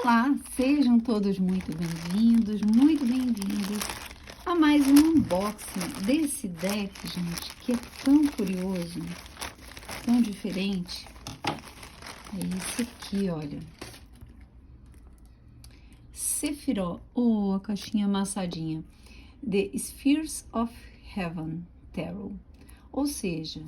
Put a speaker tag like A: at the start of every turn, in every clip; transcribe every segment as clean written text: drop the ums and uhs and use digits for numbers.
A: Olá, sejam todos muito bem-vindos a mais um unboxing desse deck, gente, que é tão curioso, tão diferente. É esse aqui, olha. Sephiroth, a caixinha amassadinha. The Spheres of Heaven Tarot. Ou seja,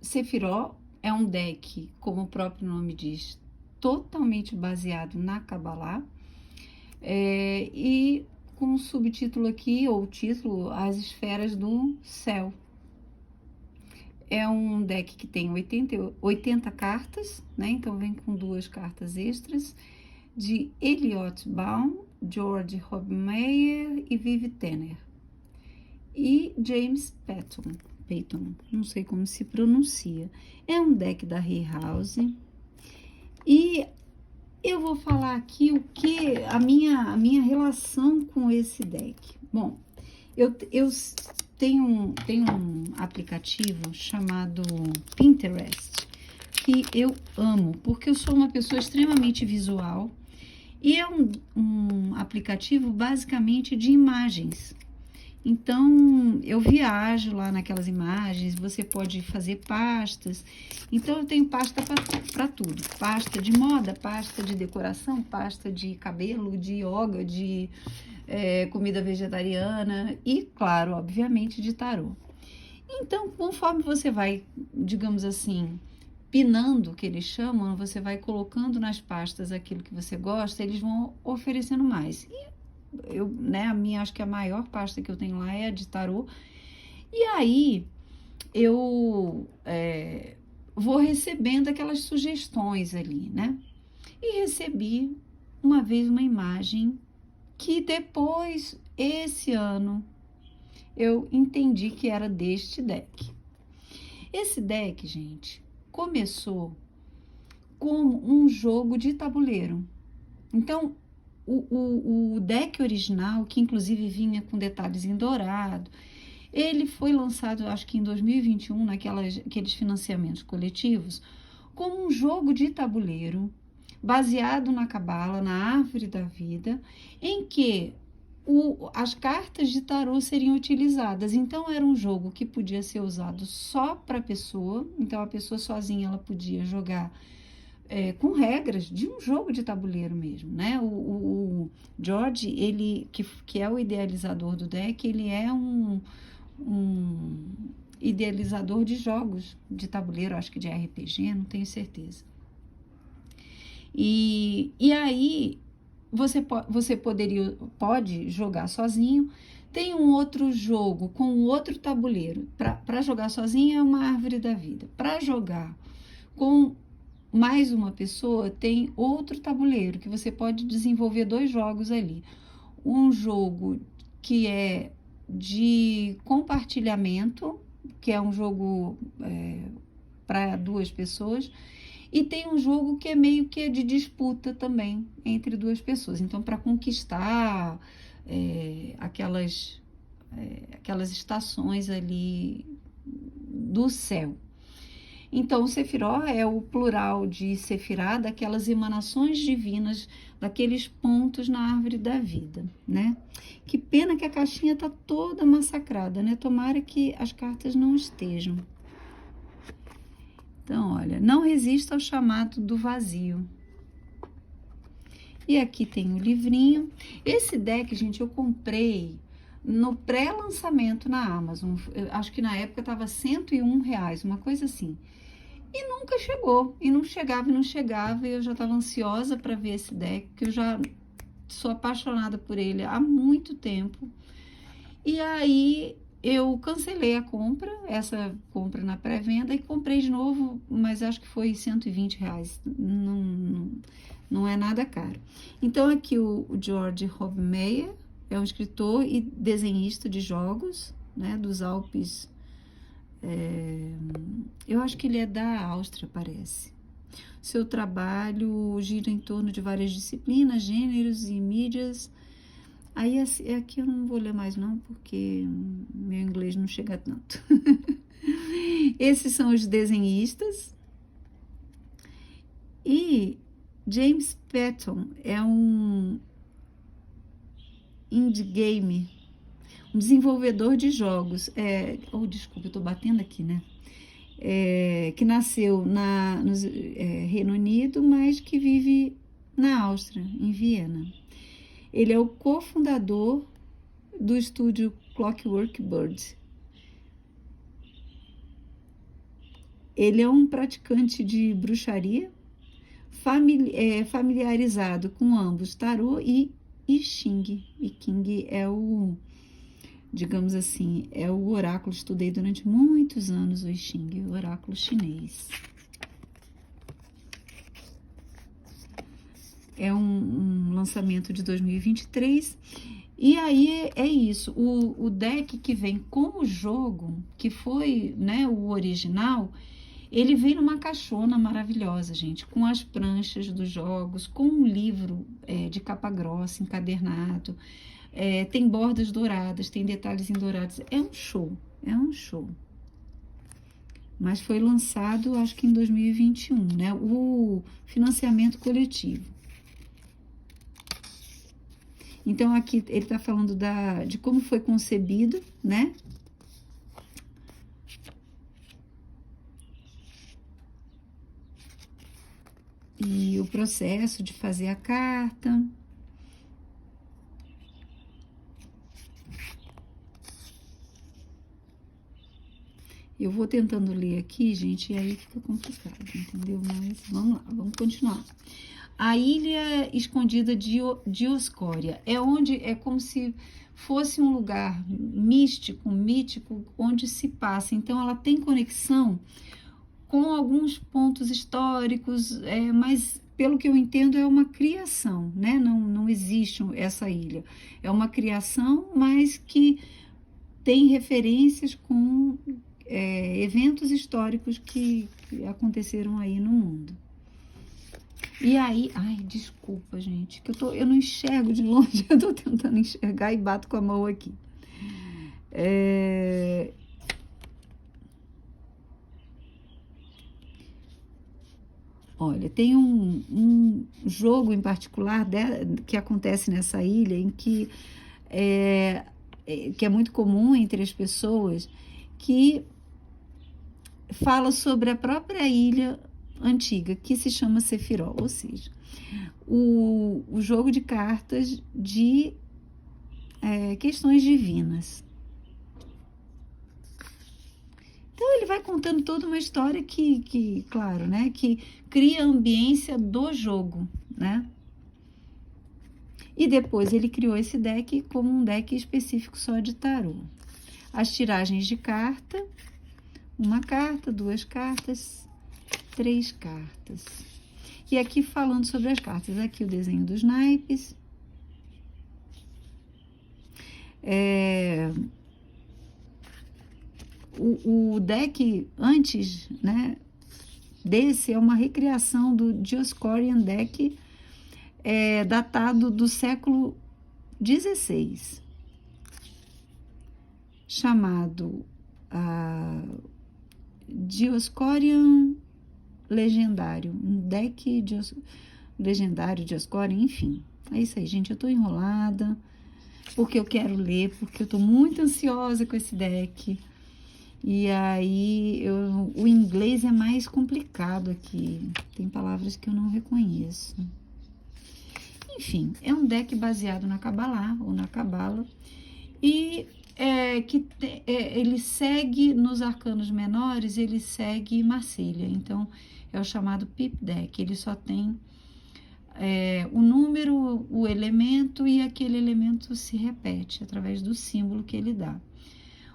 A: Sephiroth é um deck, como o próprio nome diz, totalmente baseado na Kabbalah, e com o subtítulo aqui, ou título, As Esferas do Céu. É um deck que tem 80 cartas, né? Então vem com 2 cartas extras, de Elliot Baum, George Hobmeyer e Vivi Tanner. E James Payton, não sei como se pronuncia. É um deck da Hay House. E eu vou falar aqui a minha relação com esse deck. Bom, eu tenho um aplicativo chamado Pinterest, que eu amo, porque eu sou uma pessoa extremamente visual, e é um aplicativo basicamente de imagens. Então, eu viajo lá naquelas imagens, você pode fazer pastas. Então, eu tenho pasta para tudo. Pasta de moda, pasta de decoração, pasta de cabelo, de yoga, de comida vegetariana e, claro, obviamente, de tarô. Então, conforme você vai, digamos assim, pinando, que eles chamam, você vai colocando nas pastas aquilo que você gosta, eles vão oferecendo mais. E acho que a maior pasta que eu tenho lá é a de tarô. E aí, eu vou recebendo aquelas sugestões ali, né? E recebi uma vez uma imagem que depois, esse ano, eu entendi que era deste deck. Esse deck, gente, começou como um jogo de tabuleiro. Então, o deck original, que inclusive vinha com detalhes em dourado, ele foi lançado, acho que em 2021, naqueles financiamentos coletivos, como um jogo de tabuleiro, baseado na Cabala, na Árvore da Vida, em que as cartas de tarô seriam utilizadas. Então, era um jogo que podia ser usado só para a pessoa, então a pessoa sozinha ela podia jogar com regras de um jogo de tabuleiro mesmo, né? O George, ele que é o idealizador do deck, ele é um idealizador de jogos de tabuleiro, acho que de RPG, não tenho certeza. E aí você pode jogar sozinho. Tem um outro jogo com outro tabuleiro. Para jogar sozinho é uma Árvore da Vida. Para jogar com mais uma pessoa, tem outro tabuleiro, que você pode desenvolver 2 jogos ali. Um jogo que é de compartilhamento, que é um jogo para 2 pessoas, e tem um jogo que é meio que de disputa também entre 2 pessoas. Então, para conquistar aquelas estações ali do céu. Então, o Sephiroth é o plural de Sefirá, daquelas emanações divinas, daqueles pontos na Árvore da Vida, né? Que pena que a caixinha tá toda massacrada, né? Tomara que as cartas não estejam. Então, olha, não resista ao chamado do vazio. E aqui tem o livrinho. Esse deck, gente, eu comprei no pré-lançamento na Amazon. Eu acho que na época tava R$101, uma coisa assim. E nunca chegou, e não chegava, e eu já estava ansiosa para ver esse deck, que eu já sou apaixonada por ele há muito tempo. E aí eu cancelei essa compra na pré-venda, e comprei de novo, mas acho que foi R$120, não é nada caro. Então aqui o George Hobmeyer é um escritor e desenhista de jogos, né, dos Alpes. Eu acho que ele é da Áustria, parece. Seu trabalho gira em torno de várias disciplinas, gêneros e mídias. Aí aqui eu não vou ler mais não, porque meu inglês não chega tanto. Esses são os desenhistas. E James Patton é um indie game, um desenvolvedor de jogos. Desculpa, eu tô batendo aqui, né? Que nasceu no Reino Unido, mas que vive na Áustria, em Viena. Ele é o cofundador do estúdio Clockwork Bird. Ele é um praticante de bruxaria, familiarizado com ambos tarô e I Ching. I Ching é o, digamos assim, é o oráculo. Estudei durante muitos anos o I Ching, o oráculo chinês. É um lançamento de 2023. E aí é isso, o deck que vem com o jogo, que foi, né, o original, ele vem numa caixona maravilhosa, gente, com as pranchas dos jogos, com um livro de capa grossa, encadernado, tem bordas douradas, tem detalhes em dourados, é um show, é um show. Mas foi lançado, acho que em 2021, né, o financiamento coletivo. Então, aqui ele está falando de como foi concebido, né? E o processo de fazer a carta. Eu vou tentando ler aqui, gente, e aí fica complicado, entendeu? Mas vamos lá, vamos continuar. A ilha escondida de Dioscória é como se fosse um lugar místico, mítico, onde se passa. Então, ela tem conexão com alguns pontos históricos, mas pelo que eu entendo é uma criação, né? Não existe essa ilha. É uma criação, mas que tem referências com eventos históricos que aconteceram aí no mundo. E aí, desculpa, gente, que eu não enxergo de longe, eu tô tentando enxergar e bato com a mão aqui. Olha, tem um jogo em particular que acontece nessa ilha, em que é muito comum entre as pessoas, que fala sobre a própria ilha antiga, que se chama Sephiroth, ou seja, o jogo de cartas de questões divinas. Então ele vai contando toda uma história que claro, né, que cria a ambiência do jogo, né? E depois ele criou esse deck como um deck específico só de tarô. As tiragens de carta, uma carta, 2 cartas, 3 cartas. E aqui falando sobre as cartas, aqui o desenho dos naipes. O deck antes, né, desse é uma recriação do Dioscorian deck, datado do século XVI, chamado Dioscorian Legendário, um deck legendário Dioscorian, enfim. É isso aí, gente, eu tô enrolada, porque eu quero ler, porque eu tô muito ansiosa com esse deck. E aí, o inglês é mais complicado aqui. Tem palavras que eu não reconheço. Enfim, é um deck baseado na Kabbalah, ou na Cabala. E ele segue, nos arcanos menores, ele segue Marselha. Então, é o chamado Pip Deck. Ele só tem o número, o elemento, e aquele elemento se repete através do símbolo que ele dá.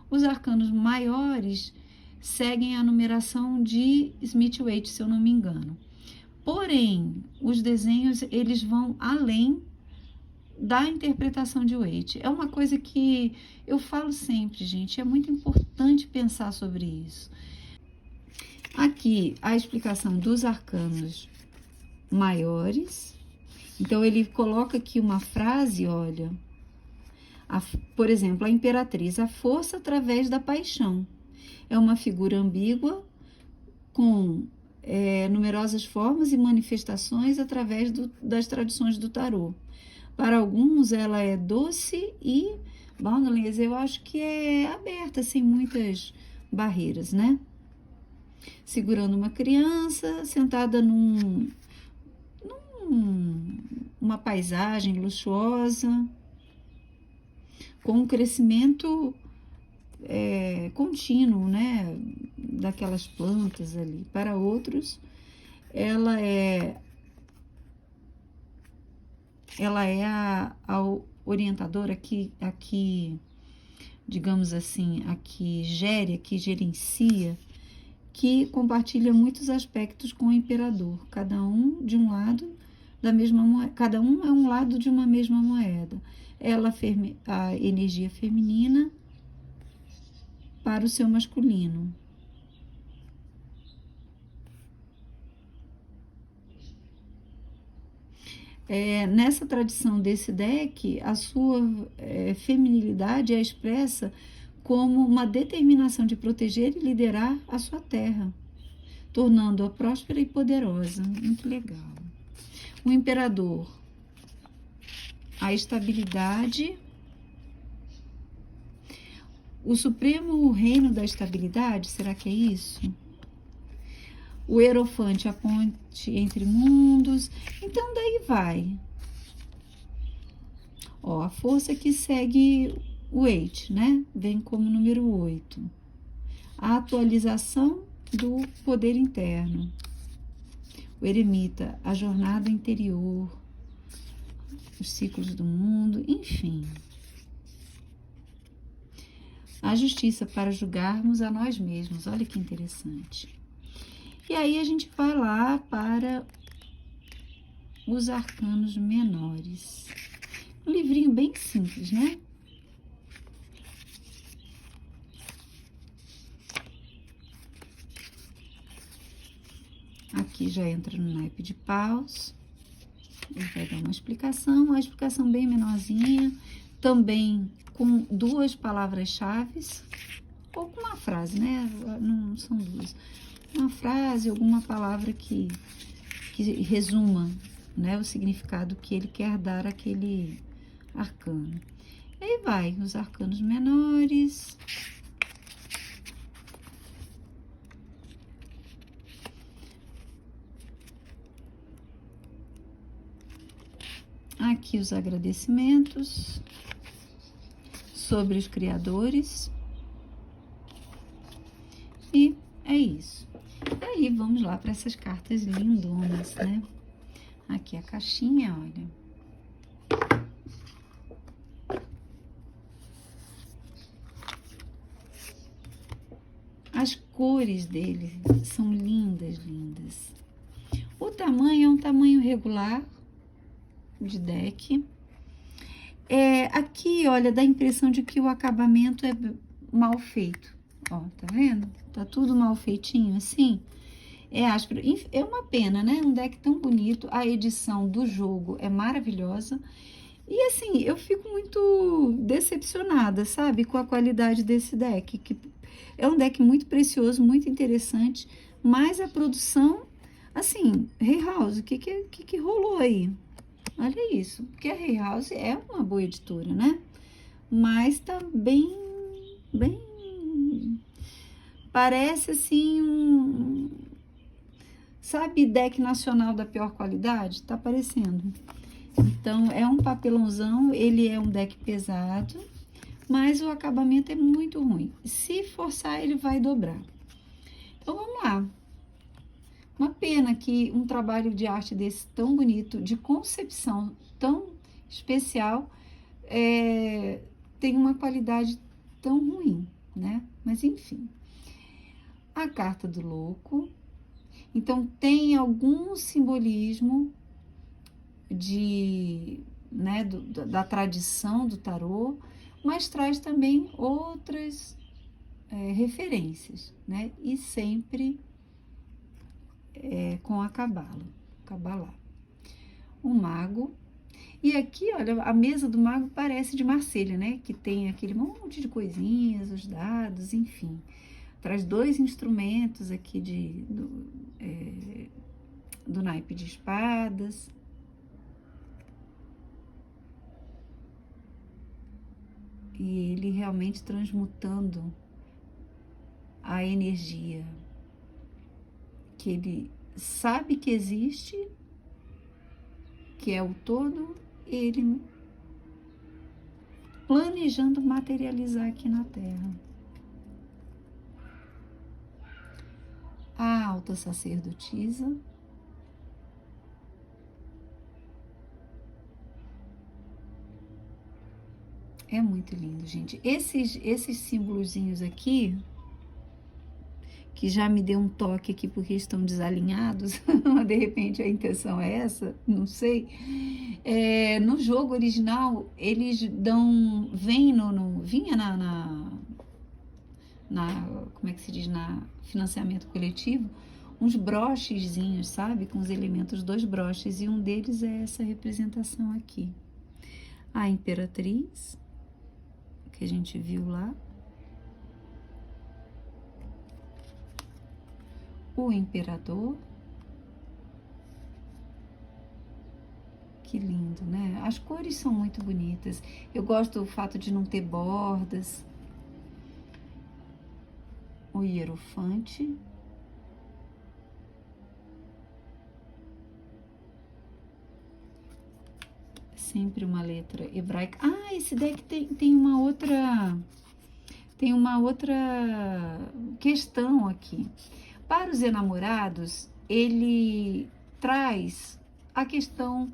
A: Os arcanos maiores seguem a numeração de Smith-Waite, se eu não me engano. Porém, os desenhos, eles vão além da interpretação de Waite. É uma coisa que eu falo sempre, gente, é muito importante pensar sobre isso. Aqui, a explicação dos arcanos maiores. Então, ele coloca aqui uma frase, olha... por exemplo, a imperatriz, a força através da paixão. É uma figura ambígua com numerosas formas e manifestações através das tradições do tarô. Para alguns, ela é doce e boundless, eu acho que é aberta, sem muitas barreiras, né? Segurando uma criança, sentada uma paisagem luxuosa, com um crescimento contínuo, né, daquelas plantas ali. Para outros, ela é a orientadora aqui, digamos assim, aqui gere, que gerencia, que compartilha muitos aspectos com o imperador, cada um de um lado da mesma moeda, cada um é um lado de uma mesma moeda. Ela a energia feminina para o seu masculino. Nessa tradição desse deck, a sua feminilidade é expressa como uma determinação de proteger e liderar a sua terra, tornando-a próspera e poderosa. Muito legal. O imperador, a estabilidade, o supremo reino da estabilidade, será que é isso? O Hierofante, a ponte entre mundos. Então, daí vai. Ó, a força que segue o 8, né? Vem como número 8. A atualização do poder interno. O eremita, a jornada interior, os ciclos do mundo, enfim. A justiça para julgarmos a nós mesmos. Olha que interessante. E aí a gente vai lá para os arcanos menores. Um livrinho bem simples, né? Aqui já entra no naipe de paus. Ele vai dar uma explicação bem menorzinha, também com 2 palavras-chave, ou com uma frase, né? Não são 2. Uma frase, alguma palavra que resuma, né, o significado que ele quer dar àquele arcano. E aí vai, os arcanos menores. Aqui os agradecimentos sobre os criadores. E é isso. E aí, vamos lá para essas cartas lindonas, né? Aqui a caixinha, olha. As cores dele são lindas, lindas. O tamanho é um tamanho regular de deck. Aqui, olha, dá a impressão de que o acabamento é mal feito. Ó, tá vendo? Tá tudo mal feitinho assim. É áspero. É uma pena, né? Um deck tão bonito. A edição do jogo é maravilhosa. E assim, eu fico muito decepcionada, sabe? Com a qualidade desse deck. Que é um deck muito precioso, muito interessante. Mas a produção, assim, Hay House, o que rolou aí? Olha isso. Porque a Hay House é uma boa editora, né? Mas tá bem... Parece assim sabe, deck nacional da pior qualidade? Tá parecendo. Então, é um papelãozão, ele é um deck pesado, mas o acabamento é muito ruim. Se forçar, ele vai dobrar. Então, vamos lá. Uma pena que um trabalho de arte desse tão bonito, de concepção tão especial, tem uma qualidade tão ruim, né? Mas, enfim. A carta do louco. Então, tem algum simbolismo da tradição do tarô, mas traz também outras referências, né? E sempre com a Cabala. O mago. E aqui, olha, a mesa do mago parece de Marselha, né? Que tem aquele monte de coisinhas, os dados, enfim. traz dois instrumentos aqui do naipe de espadas. E ele realmente transmutando a energia que ele sabe que existe, que é o todo, ele planejando materializar aqui na Terra. A alta sacerdotisa, é muito lindo, gente. Esses símbolozinhos aqui, que já me deu um toque aqui porque estão desalinhados, de repente a intenção é essa, não sei. No jogo original, eles vinha como é que se diz, financiamento coletivo, uns brochezinhos, sabe, com os elementos, dois broches, e um deles é essa representação aqui. A imperatriz, que a gente viu lá, o imperador, que lindo, né? As cores são muito bonitas. Eu gosto do fato de não ter bordas. O hierofante. Sempre uma letra hebraica. Ah, esse deck tem uma outra questão aqui. Para os enamorados, ele traz a questão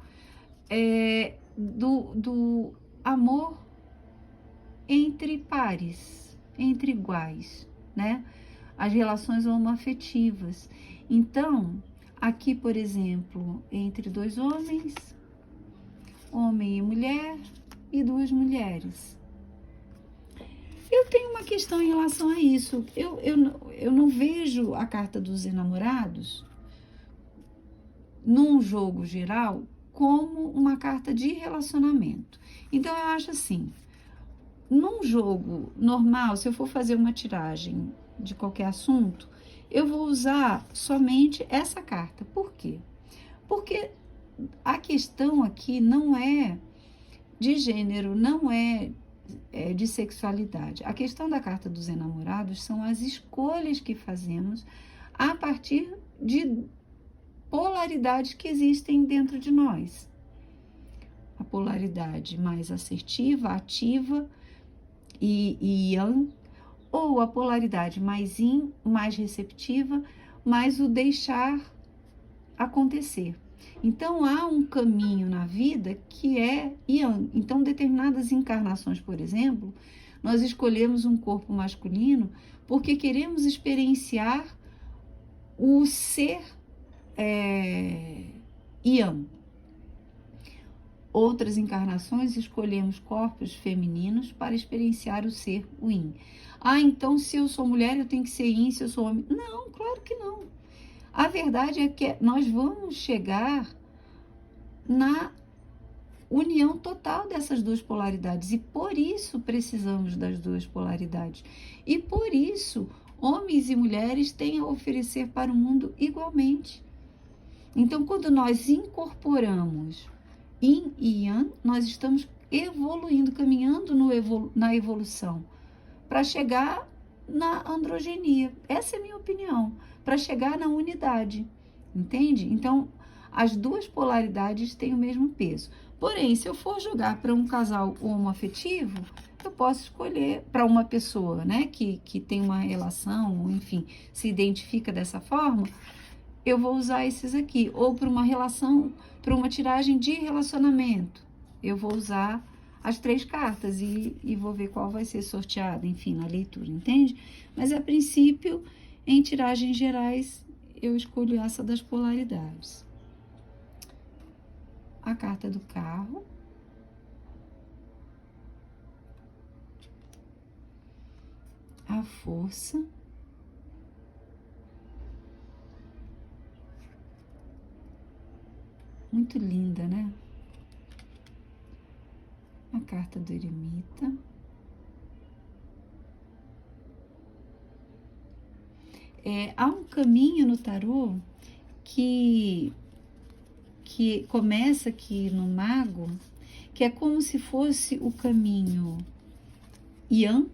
A: do amor entre pares, entre iguais, né? As relações homoafetivas. Então, aqui, por exemplo, entre dois homem e mulher, e duas mulheres. Eu tenho uma questão em relação a isso. Eu não vejo a carta dos enamorados, num jogo geral, como uma carta de relacionamento. Então, eu acho assim, num jogo normal, se eu for fazer uma tiragem de qualquer assunto, eu vou usar somente essa carta. Por quê? Porque a questão aqui não é de gênero, não é de sexualidade. A questão da carta dos enamorados são as escolhas que fazemos a partir de polaridades que existem dentro de nós. A polaridade mais assertiva, ativa e yang, ou a polaridade mais yin, mais receptiva, mais o deixar acontecer. Então, há um caminho na vida que é yang. Então, determinadas encarnações, por exemplo, nós escolhemos um corpo masculino porque queremos experienciar o ser yang. Outras encarnações escolhemos corpos femininos para experienciar o ser yin. Ah, então se eu sou mulher eu tenho que ser yin, se eu sou homem. Não, claro que não. A verdade é que nós vamos chegar na união total dessas duas polaridades e por isso precisamos das duas polaridades. E por isso homens e mulheres têm a oferecer para o mundo igualmente. Então, quando nós incorporamos Yin e Yang, nós estamos evoluindo, caminhando na evolução, para chegar na androgenia. Essa é a minha opinião, para chegar na unidade, entende? Então, as duas polaridades têm o mesmo peso. Porém, se eu for jogar para um casal homoafetivo, eu posso escolher para uma pessoa, né, que tem uma relação, enfim, se identifica dessa forma, eu vou usar esses aqui. Ou para uma relação, para uma tiragem de relacionamento, eu vou usar as três cartas e vou ver qual vai ser sorteada, enfim, na leitura, entende? Mas, a princípio, em tiragens gerais, eu escolho essa das polaridades. A carta do carro. A força. Muito linda, né? A carta do eremita. há um caminho no tarô que começa aqui no mago, que é como se fosse o caminho Yang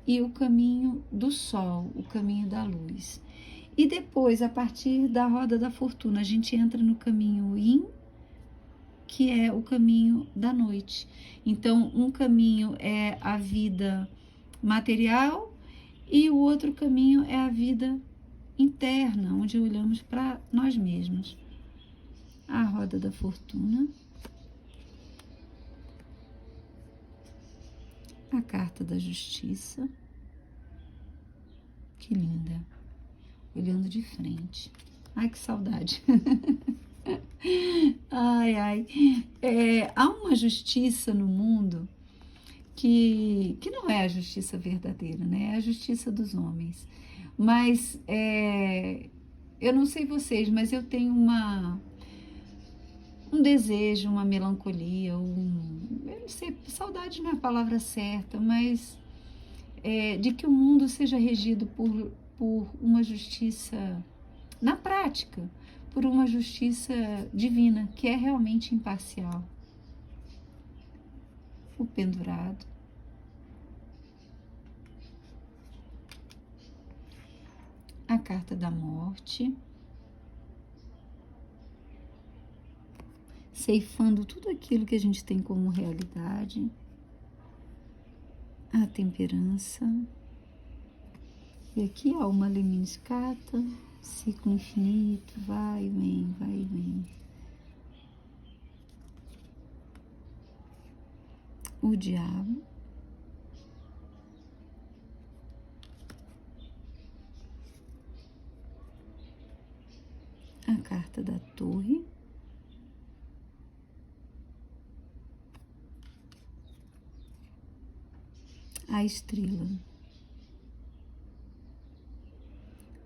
A: e o caminho do sol, o caminho da luz. E depois, a partir da roda da fortuna, a gente entra no caminho Yin, que é o caminho da noite. Então, um caminho é a vida material e o outro caminho é a vida interna, onde olhamos para nós mesmos. A roda da fortuna, a carta da justiça, que linda, olhando de frente. Ai, que saudade. Ai, ai. Há uma justiça no mundo que não é a justiça verdadeira, né? É a justiça dos homens. Mas eu não sei vocês, mas eu tenho um desejo, uma melancolia, eu não sei, saudade não é a palavra certa, mas de que o mundo seja regido por uma justiça na prática, por uma justiça divina, que é realmente imparcial. O pendurado. A carta da morte. Ceifando tudo aquilo que a gente tem como realidade. A temperança. E aqui, ó, uma lemniscata, ciclo infinito, vai e vem, vai e vem. O diabo. A carta da torre. A estrela.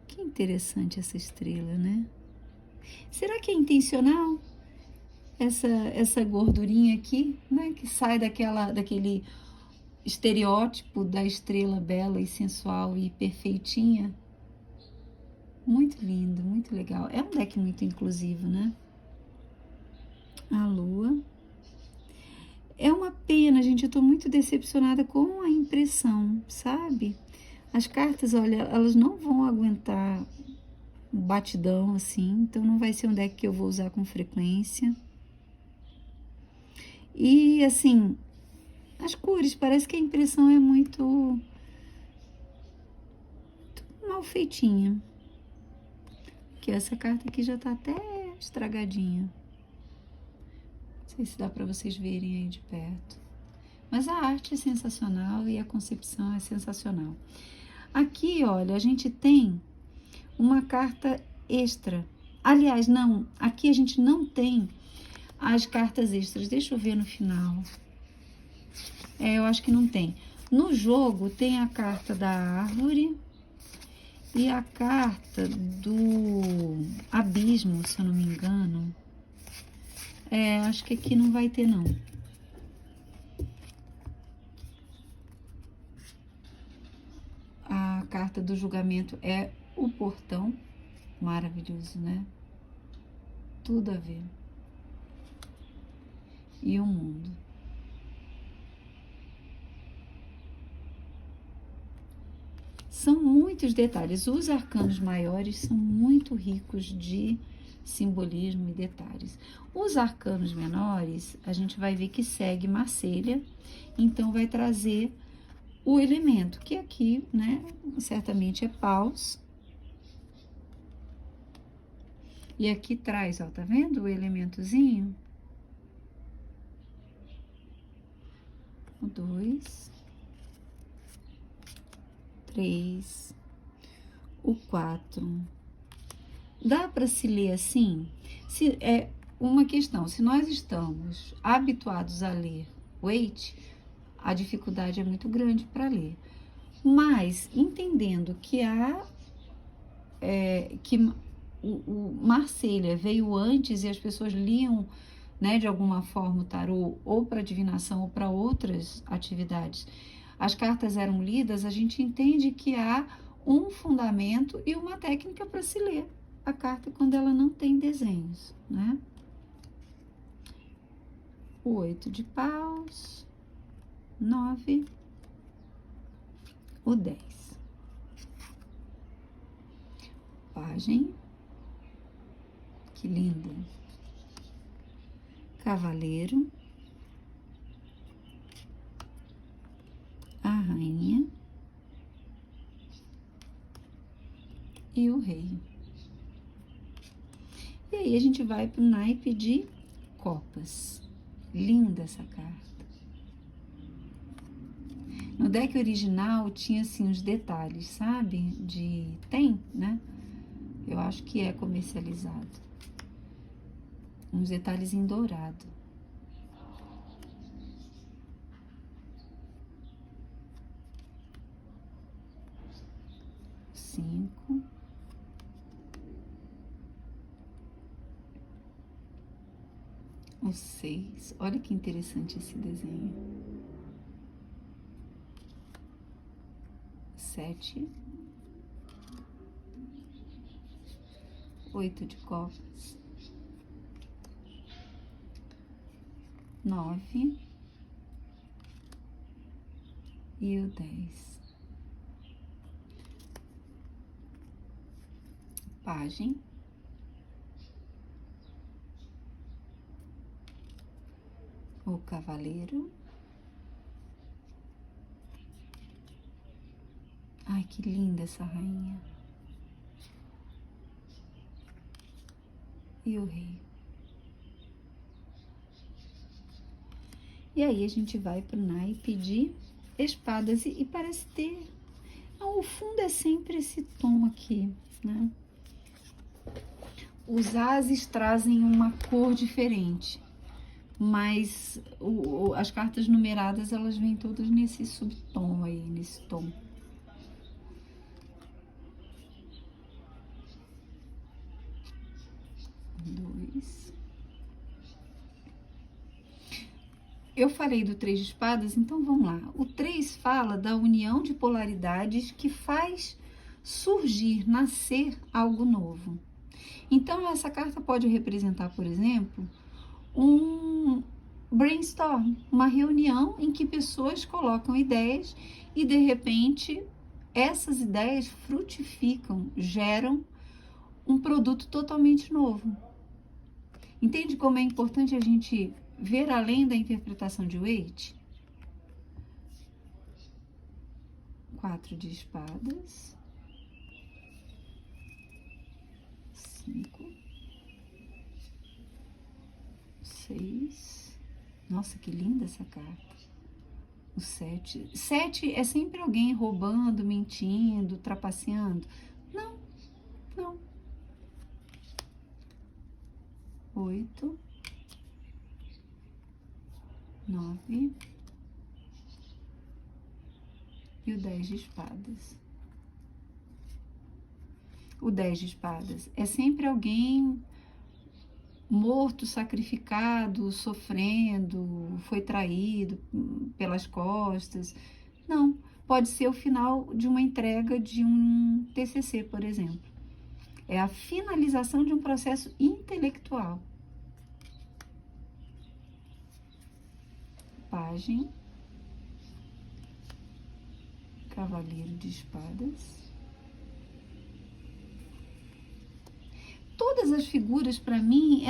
A: Que interessante essa estrela, né? Será que é intencional? Essa gordurinha aqui, né? Que sai daquele estereótipo da estrela bela e sensual e perfeitinha. Muito lindo, muito legal. É um deck muito inclusivo, né? A lua. É uma pena, gente, eu tô muito decepcionada com a impressão, sabe? As cartas, olha, elas não vão aguentar um batidão assim, então não vai ser um deck que eu vou usar com frequência. E, assim, as cores, parece que a impressão é muito mal feitinha. Que essa carta aqui já tá até estragadinha. Não sei se dá para vocês verem aí de perto. Mas a arte é sensacional e a concepção é sensacional. Aqui, olha, a gente tem uma carta extra. Aliás, não, aqui a gente não tem as cartas extras. Deixa eu ver no final. Eu acho que não tem. No jogo tem a carta da árvore e a carta do abismo, se eu não me engano. Acho que aqui não vai ter, não. A carta do julgamento é o portão. Maravilhoso, né? Tudo a ver. E o mundo. São muitos detalhes. Os arcanos maiores são muito ricos de simbolismo e detalhes. Os arcanos menores, a gente vai ver que segue Marselha, então vai trazer o elemento, que aqui, né, certamente é paus. E aqui traz, ó, tá vendo o elementozinho? O 2, 3, o 4. Dá para se ler assim? Se é uma questão, se nós estamos habituados a ler Waite, a dificuldade é muito grande para ler. Mas entendendo que que o Marselha veio antes e as pessoas liam, né, de alguma forma o tarô ou para divinação ou para outras atividades, as cartas eram lidas, a gente entende que há um fundamento e uma técnica para se ler a carta quando ela não tem desenhos, né? O 8 de paus, 9, o 10. Pagem, que linda. Cavaleiro, a rainha e o rei. E aí a gente vai pro naipe de copas. Linda essa carta. No deck original tinha assim os detalhes, sabe? Tem, né? Eu acho que é comercializado. Uns detalhes em dourado. Cinco. O 6. Olha que interessante esse desenho. 7. 8 de copas. 9. E o 10. Pagem. O cavaleiro. Ai, que linda essa rainha. E o rei. E aí a gente vai pro naipe de espadas e parece ter... Não, o fundo é sempre esse tom aqui, né? Os ases trazem uma cor diferente, mas as cartas numeradas, elas vêm todas nesse subtom aí, nesse tom. Dois. Eu falei do 3 de espadas, então vamos lá. O 3 fala da união de polaridades que faz surgir, nascer algo novo. Então, essa carta pode representar, por exemplo, um brainstorm, uma reunião em que pessoas colocam ideias e, de repente, essas ideias frutificam, geram um produto totalmente novo. Entende como é importante a gente ver além da interpretação de Waite? 4 de espadas. 5. 6. Nossa, que linda essa carta. O 7. 7 é sempre alguém roubando, mentindo, trapaceando. Não, não. 8. 9. E o 10 de espadas. O 10 de espadas é sempre alguém morto, sacrificado, sofrendo, foi traído pelas costas. Não, pode ser o final de uma entrega de um TCC, por exemplo. É a finalização de um processo intelectual. Pagem. Cavaleiro de espadas. Todas as figuras, para mim,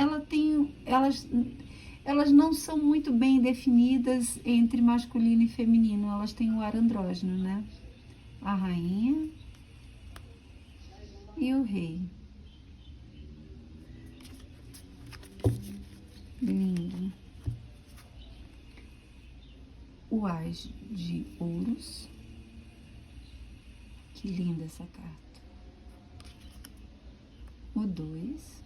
A: elas não são muito bem definidas entre masculino e feminino. Elas têm o ar andrógeno, né? A rainha e o rei. Lindo. O as de ouros. Que linda essa carta. O 2.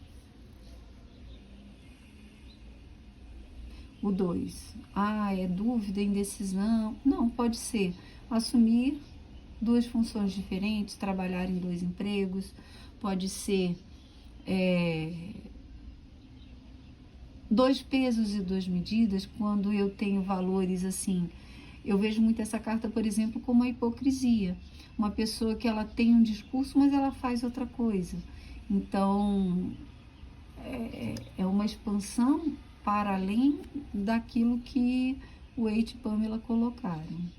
A: O 2. Ah, é dúvida, indecisão. Não, pode ser assumir duas funções diferentes, trabalhar em dois empregos. Pode ser dois pesos e duas medidas, quando eu tenho valores assim. Eu vejo muito essa carta, por exemplo, como a hipocrisia. uma pessoa que ela tem um discurso, mas ela faz outra coisa. Então, é uma expansão para além daquilo que o Eight e Pamela colocaram.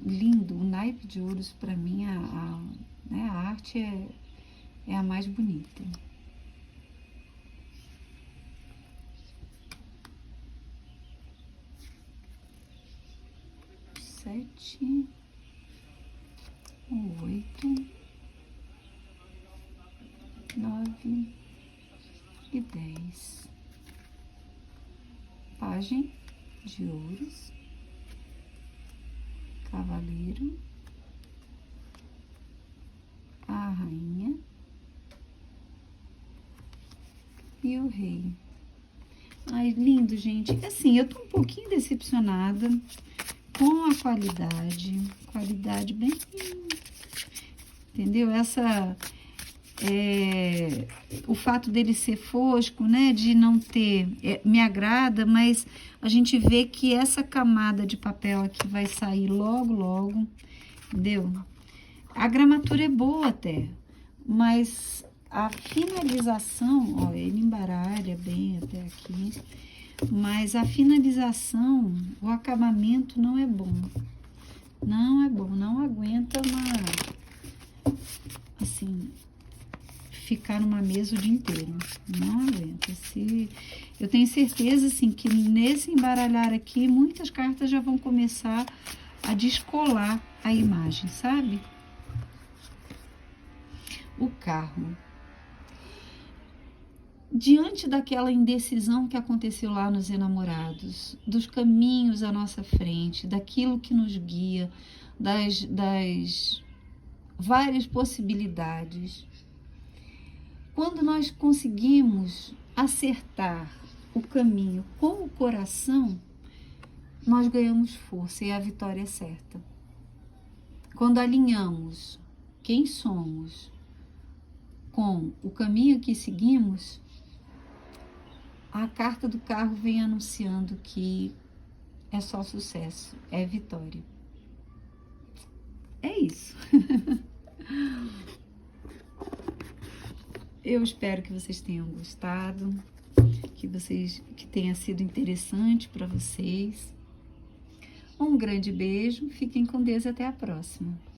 A: Lindo, o naipe de ouros, para mim, né, a arte é a mais bonita. Sete, oito, 9 e 10. Pajem de ouros, cavaleiro, a rainha e o rei. Ai, lindo, gente. Assim, eu tô um pouquinho decepcionada com a qualidade bem, entendeu? O fato dele ser fosco, né, de não ter, me agrada, mas a gente vê que essa camada de papel aqui vai sair logo, logo, entendeu? A gramatura é boa até, mas a finalização, ó, ele embaralha bem até aqui, mas a finalização, o acabamento não é bom. Não é bom, não aguenta assim, ficar numa mesa o dia inteiro. Não aguenta. Eu tenho certeza, assim, que nesse embaralhar aqui, muitas cartas já vão começar a descolar a imagem, sabe? O carro. Diante daquela indecisão que aconteceu lá nos Enamorados, dos caminhos à nossa frente, daquilo que nos guia, das várias possibilidades, quando nós conseguimos acertar o caminho com o coração, nós ganhamos força e a vitória é certa. Quando alinhamos quem somos com o caminho que seguimos, a carta do carro vem anunciando que é só sucesso, é vitória. É isso. Eu espero que vocês tenham gostado, que tenha sido interessante para vocês. Um grande beijo, fiquem com Deus e até a próxima.